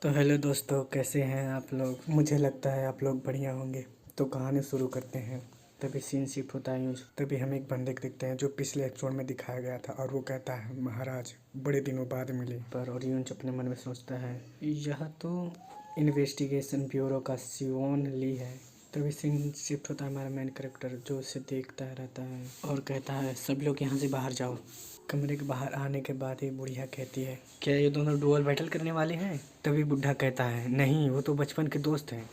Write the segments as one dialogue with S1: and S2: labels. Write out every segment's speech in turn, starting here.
S1: तो हेलो दोस्तों, कैसे हैं आप लोग। मुझे लगता है आप लोग बढ़िया होंगे। तो कहानी शुरू करते हैं। तभी सीन शिफ्ट होता है यूँ। तभी हम एक बंदे को देखते हैं जो पिछले एपिसोड में दिखाया गया था, और वो कहता है महाराज बड़े दिनों बाद मिले। पर और यूंच अपने मन में सोचता है यह तो इन्वेस्टिगेशन ब्यूरो का सियोन ली है। तभी सीन शिफ्ट होता है हमारा मेन कैरेक्टर, जो उसे देखता रहता है और कहता है सब लोग यहाँ से बाहर जाओ। कमरे के बाहर आने के बाद ही बुढ़िया कहती है क्या ये दोनों डुअल बैटल करने वाले हैं। तभी बुढ़ा कहता है नहीं, वो तो बचपन के दोस्त हैं।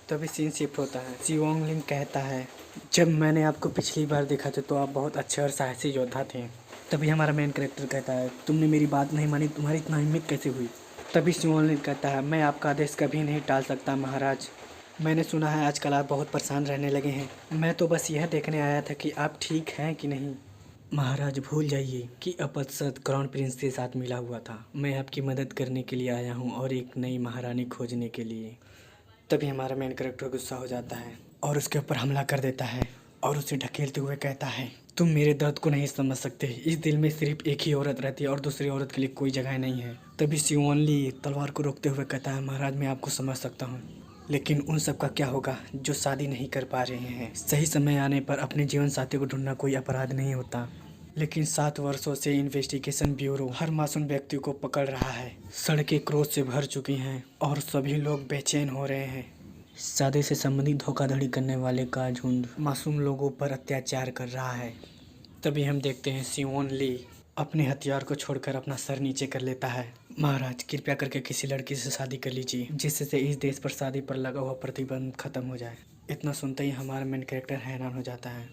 S1: तभी सीन शिफ्ट होता है। सियोंग लिंग कहता है जब मैंने आपको पिछली बार देखा था तो आप बहुत अच्छे और साहसी योद्धा थे। तभी हमारा मेन कैरेक्टर कहता है तुमने मेरी बात नहीं मानी, तुम्हारी इतना हिम्मत कैसे हुई। तभी सियोंग लिंग कहता है मैं आपका आदेश कभी नहीं टाल सकता महाराज। मैंने सुना है आजकल आप बहुत परेशान रहने लगे हैं। मैं तो बस यह देखने आया था कि आप ठीक हैं कि नहीं। महाराज भूल जाइए कि अपसद क्राउन प्रिंस के साथ मिला हुआ था। मैं आपकी मदद करने के लिए आया हूँ और एक नई महारानी खोजने के लिए। तभी हमारा मेन कैरेक्टर गुस्सा हो जाता है और उसके ऊपर हमला कर देता है और उसे ढकेलते हुए कहता है तुम मेरे दर्द को नहीं समझ सकते। इस दिल में सिर्फ एक ही औरत रहती है और दूसरी औरत के लिए कोई जगह नहीं है। तभी सियोनली तलवार को रोकते हुए कहता है महाराज मैं आपको समझ सकता हूँ, लेकिन उन सब का क्या होगा जो शादी नहीं कर पा रहे हैं। सही समय आने पर अपने जीवन साथी को ढूंढना कोई अपराध नहीं होता, लेकिन 7 वर्षों से इन्वेस्टिगेशन ब्यूरो हर मासूम व्यक्ति को पकड़ रहा है। सड़कें क्रोध से भर चुकी हैं और सभी लोग बेचैन हो रहे हैं। शादी से संबंधित धोखाधड़ी करने वाले का झुंड मासूम लोगों पर अत्याचार कर रहा है। तभी हम देखते हैं सियोन ली अपने हथियार को छोड़कर अपना सर नीचे कर लेता है। महाराज कृपया करके किसी लड़की से शादी कर लीजिए जिससे इस देश पर शादी पर लगा हुआ प्रतिबंध खत्म हो जाए। इतना सुनते ही हमारा मेन कैरेक्टर हैरान हो जाता है।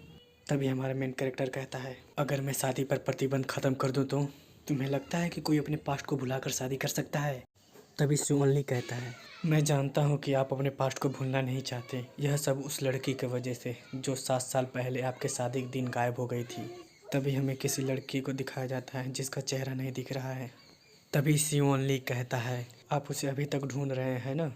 S1: तभी हमारा मेन कैरेक्टर कहता है अगर मैं शादी पर प्रतिबंध खत्म कर दूं तो तुम्हें लगता है कि कोई अपने पास्ट को भुलाकर शादी कर सकता है। तभी सियोनली कहता है मैं जानता हूं कि आप अपने पास्ट को भूलना नहीं चाहते। यह सब उस लड़की की वजह से जो 7 साल पहले आपके शादी के दिन गायब हो गई थी। तभी हमें किसी लड़की को दिखाया जाता है जिसका चेहरा नहीं दिख रहा है। तभी सियोनली कहता है आप उसे अभी तक ढूंढ रहे हैं ना।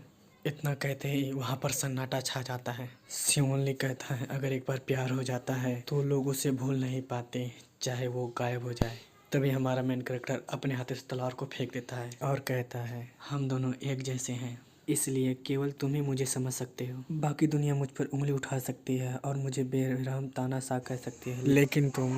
S1: इतना कहते ही वहाँ पर सन्नाटा छा जाता है। सियोनली कहता है अगर एक बार प्यार हो जाता है तो लोग उसे भूल नहीं पाते, चाहे वो गायब हो जाए। तभी हमारा मेन कैरेक्टर अपने हाथ से तलवार को फेंक देता है और कहता है हम दोनों एक जैसे हैं, इसलिए केवल तुम ही मुझे समझ सकते हो। बाकी दुनिया मुझ पर उंगली उठा सकती है और मुझे बेरहम तानाशाह कह सकती है, लेकिन तुम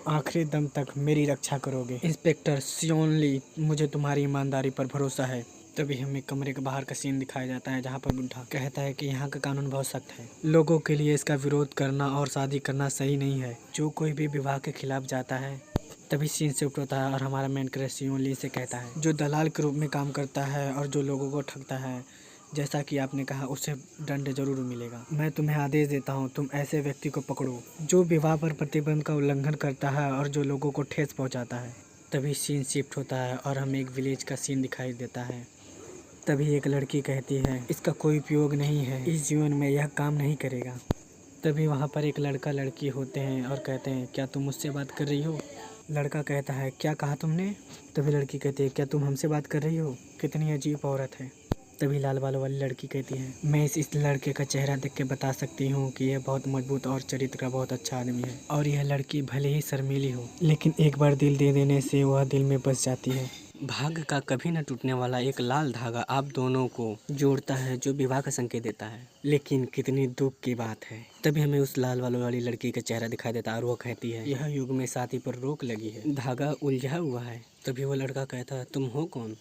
S1: आखिरी दम तक मेरी रक्षा करोगे। इंस्पेक्टर सियोनली मुझे तुम्हारी ईमानदारी पर भरोसा है। तभी हमें कमरे के बाहर का सीन दिखाया जाता है जहाँ पर बुढ़ा कहता है कि यहाँ का कानून बहुत सख्त है। लोगों के लिए इसका विरोध करना और शादी करना सही नहीं है। जो कोई भी विवाह के खिलाफ जाता है। तभी सीन शिफ्ट होता है और हमारा मेन कैरेक्टर सियोनली से कहता है जो दलाल के रूप में काम करता है और जो लोगों को ठगता है, जैसा कि आपने कहा उसे दंड जरूर मिलेगा। मैं तुम्हें आदेश देता हूँ तुम ऐसे व्यक्ति को पकड़ो जो विवाह पर प्रतिबंध का उल्लंघन करता है और जो लोगों को ठेस पहुँचाता है। तभी सीन शिफ्ट होता है और हमें एक विलेज का सीन दिखाई देता है। तभी एक लड़की कहती है इसका कोई उपयोग नहीं है, इस जीवन में यह काम नहीं करेगा। तभी वहाँ पर एक लड़का लड़की होते हैं और कहते हैं क्या तुम मुझसे बात कर रही हो। लड़का कहता है क्या कहा तुमने। तभी लड़की कहती है क्या तुम हमसे बात कर रही हो, कितनी अजीब औरत है। तभी लाल बालों वाली लड़की कहती है मैं इस लड़के का चेहरा देख के बता सकती हूँ कि यह बहुत मजबूत और चरित्र का बहुत अच्छा आदमी है, और यह लड़की भले ही शर्मीली हो लेकिन एक बार दिल दे देने से वह दिल में बस जाती है। भाग्य का कभी न टूटने वाला एक लाल धागा आप दोनों को जोड़ता है जो विवाह का संकेत देता है, लेकिन कितनी दुख की बात है। तभी हमें उस लाल बालों वाली लड़की का चेहरा दिखाई देता है और वो कहती है यह युग में शादी पर रोक लगी है, धागा उलझा हुआ है। तभी वो लड़का कहता है तुम हो कौन।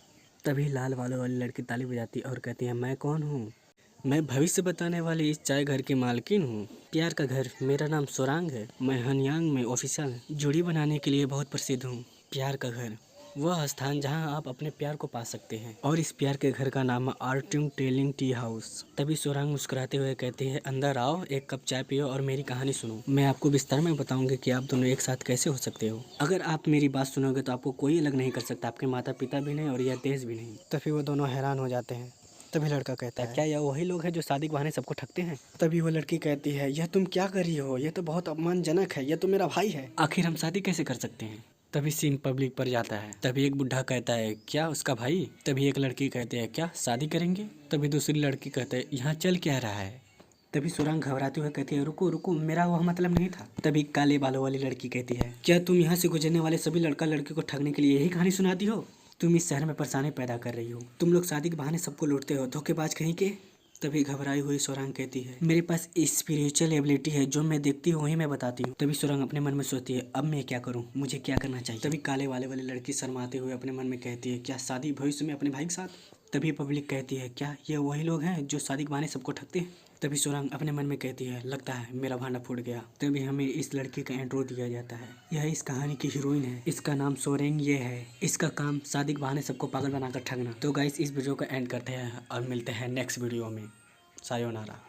S1: तभी लाल बालों वाली लड़की ताली बजाती और कहती है मैं कौन हूँ, मैं भविष्य बताने वाली इस चाय घर की मालकिन हूँ। प्यार का घर, मेरा नाम सोरांग है। मैं हनयांग में ऑफिसर जोड़ी बनाने के लिए बहुत प्रसिद्ध हूँ। प्यार का घर वह स्थान जहाँ आप अपने प्यार को पा सकते हैं, और इस प्यार के घर का नाम है आर्टिंग टेलिंग टी हाउस। तभी सोरांग मुस्कुराते हुए कहती है अंदर आओ, एक कप चाय पियो और मेरी कहानी सुनो। मैं आपको विस्तार में बताऊंगी कि आप दोनों एक साथ कैसे हो सकते हो। अगर आप मेरी बात सुनोगे तो आपको कोई अलग नहीं कर सकता, आपके माता पिता भी नहीं और यह देश भी नहीं। तभी वो दोनों हैरान हो जाते हैं। तभी लड़का कहता है क्या यह वही लोग हैं जो शादी के बहाने सबको ठगते हैं। तभी वो लड़की कहती है यह तुम क्या कर रही हो, यह तो बहुत अपमानजनक है, यह तो मेरा भाई है, आखिर हम शादी कैसे कर सकते हैं। तभी सीन पब्लिक पर जाता है। तभी एक बुढ़ा कहता है क्या उसका भाई। तभी एक लड़की कहती है क्या शादी करेंगे। तभी दूसरी लड़की कहते है यहाँ चल क्या रहा है। तभी सुरंग घबराते हुए कहती है रुको रुको, मेरा वह मतलब नहीं था। तभी काले बालों वाली लड़की कहती है क्या तुम यहाँ से गुजरने वाले सभी लड़का लड़की को ठगने के लिए यही कहानी सुनाती हो।
S2: तुम इस शहर में परेशानी पैदा कर रही हो। तुम लोग शादी के बहाने सबको लूटते हो, धोखेबाज कहीं के। तभी घबराई हुई सोरांग कहती है, मेरे पास स्पिरिचुअल एबिलिटी है, जो मैं देखती हूँ वही मैं बताती हूँ। तभी सोरांग अपने मन में सोचती है, अब मैं क्या करूँ, मुझे क्या करना चाहिए। तभी काले वाले वाली लड़की शर्माते हुए अपने मन में कहती है, क्या शादी भविष्य में अपने भाई के साथ। तभी पब्लिक कहती है, क्या ये वही लोग हैं जो शादी के बहाने सबको ठगते हैं। तभी सोरांग अपने मन में कहती है, लगता है मेरा भांडा फूट गया। तभी हमें इस लड़की का इंट्रो दिया जाता है। यह इस कहानी की हीरोइन है, इसका नाम सोरेंग ये है। इसका काम शादी के बहाने सबको पागल बनाकर ठगना। तो गाइस इस वीडियो को एंड करते हैं और मिलते हैं नेक्स्ट वीडियो में। सायोनारा।